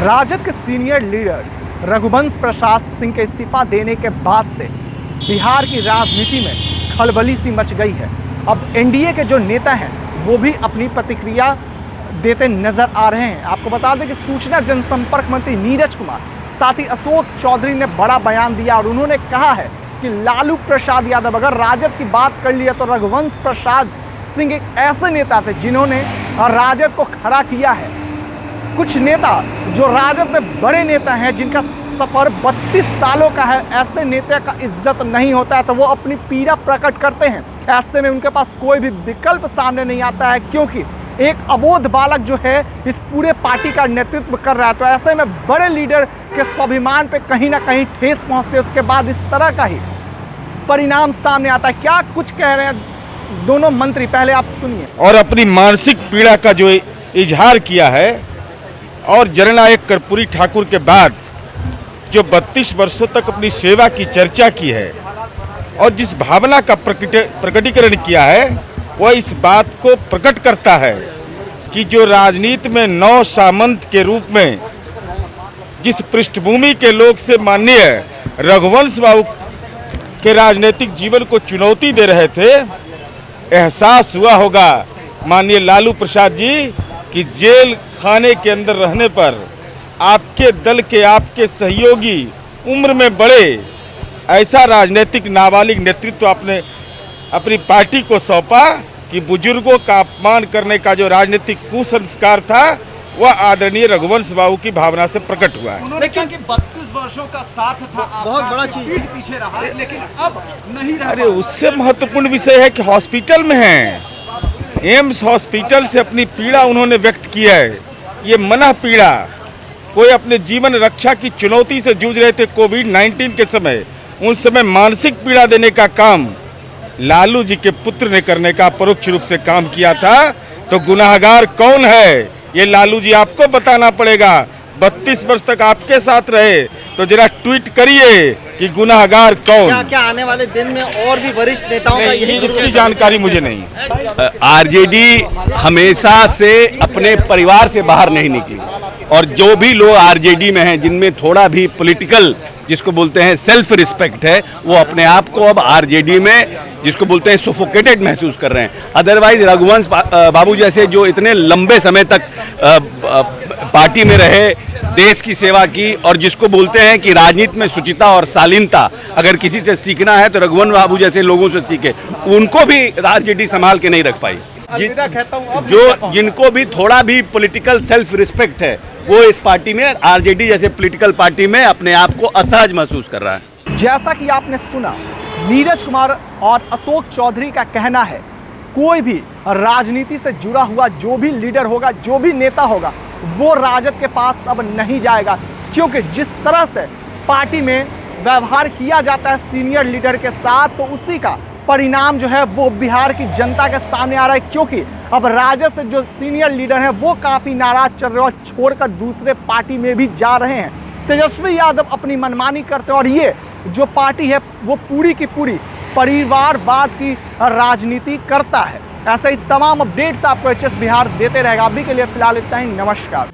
राजद के senior leader Raghuvansh Prasad Singh के इस्तीफा देने के बाद से बिहार की राजनीति में खलबली सी मच गई है। अब एनडीए के जो नेता हैं वो भी अपनी प्रतिक्रिया देते नजर आ रहे हैं। आपको बता दें कि सूचना जनसंपर्क मंत्री नीरज कुमार साथ ही अशोक चौधरी ने बड़ा बयान दिया और उन्होंने कहा है कि लालू प्रसाद यादव, अगर राजद की बात कर लिया तो रघुवंश प्रसाद सिंह एक ऐसे नेता थे जिन्होंने राजद को खड़ा किया है। कुछ नेता जो राजद में बड़े नेता हैं, जिनका सफर 32 सालों का है, ऐसे नेता का इज्जत नहीं होता है तो वो अपनी पीड़ा प्रकट करते हैं। ऐसे में उनके पास कोई भी विकल्प सामने नहीं आता है, क्योंकि एक अबोध बालक जो है इस पूरे पार्टी का नेतृत्व कर रहा है। तो ऐसे में बड़े लीडर के स्वाभिमान पे कहीं ना कहीं ठेस पहुंचते, उसके बाद इस तरह का ही परिणाम सामने आता है। क्या कुछ कह रहे हैं दोनों मंत्री, पहले आप सुनिए। और अपनी मानसिक पीड़ा का जो इजहार किया है और जननायक कर्पूरी ठाकुर के बाद जो 32 वर्षों तक अपनी सेवा की चर्चा की है और जिस भावना का प्रकटीकरण किया है, वह इस बात को प्रकट करता है कि जो राजनीति में नौ सामंत के रूप में जिस पृष्ठभूमि के लोग से माननीय रघुवंश बाबू के राजनीतिक जीवन को चुनौती दे रहे थे, एहसास हुआ होगा माननीय लालू प्रसाद जी कि जेल खाने के अंदर रहने पर आपके दल के आपके सहयोगी उम्र में बड़े ऐसा राजनीतिक नाबालिग नेतृत्व आपने अपनी पार्टी को सौंपा कि बुजुर्गों का अपमान करने का जो राजनीतिक कुसंस्कार था वह आदरणीय रघुवंश बाबू की भावना से प्रकट हुआ है। लेकिन 32 वर्षों का साथ था, बहुत बड़ा चीज पीछे रहा, लेकिन अब नहीं रहा। अरे उससे महत्वपूर्ण विषय है कि हॉस्पिटल में हैं, एम्स हॉस्पिटल से अपनी पीड़ा उन्होंने व्यक्त किया है। ये मनः पीड़ा, कोई अपने जीवन रक्षा की चुनौती से जूझ रहे थे कोविड-19 के समय, उस समय मानसिक पीड़ा देने का काम लालू जी के पुत्र ने करने का परोक्ष रूप से काम किया था। तो गुनाहगार कौन है ये लालू जी आपको बताना पड़ेगा। 32 वर्ष तक आपके साथ रहे तो जरा ट्वीट करिए कि गुनाहगार कौन। क्या आने वाले दिन में और भी वरिष्ठ नेताओं का यही इसकी जानकारी मुझे नहीं। आरजेडी हमेशा से अपने परिवार से बाहर नहीं निकली और जो भी लोग आरजेडी में हैं, जिनमें थोड़ा भी पॉलिटिकल जिसको बोलते हैं सेल्फ रिस्पेक्ट है, वो अपने आप को अब आरजेडी में जिसको बोलते हैं सुफोकेटेड महसूस कर रहे हैं। अदरवाइज रघुवंश बाबू जैसे जो इतने लंबे समय तक पार्टी में रहे, देश की सेवा की और जिसको बोलते हैं कि राजनीति में शुचिता और शालीनता अगर किसी से सीखना है तो रघुवंश बाबू जैसे लोगों से सीखे, उनको भी आरजेडी संभाल के नहीं रख पाई। जो जिनको भी थोड़ा भी पॉलिटिकल सेल्फ रिस्पेक्ट है वो इस पार्टी में, आरजेडी जैसे पॉलिटिकल पार्टी में अपने आप को असहज महसूस कर रहा है। जैसा कि आपने सुना, नीरज कुमार और अशोक चौधरी का कहना है कोई भी राजनीति से जुड़ा हुआ जो भी लीडर होगा, जो भी नेता होगा, वो राजद के पास अब नहीं जाएगा, क्योंकि जिस तरह से पार्टी में व्यवहार किया जाता है सीनियर लीडर के साथ, तो उसी का परिणाम जो है वो बिहार की जनता के सामने आ रहा है। क्योंकि अब राजद से जो सीनियर लीडर हैं वो काफ़ी नाराज चल रहे हैं और छोड़कर दूसरे पार्टी में भी जा रहे हैं। तेजस्वी यादव अपनी मनमानी करते हैं और ये जो पार्टी है वो पूरी की पूरी परिवारवाद की राजनीति करता है। ऐसे ही तमाम अपडेट्स आपको एचएस बिहार देते रहेगा। अभी के लिए फिलहाल इतना ही, नमस्कार।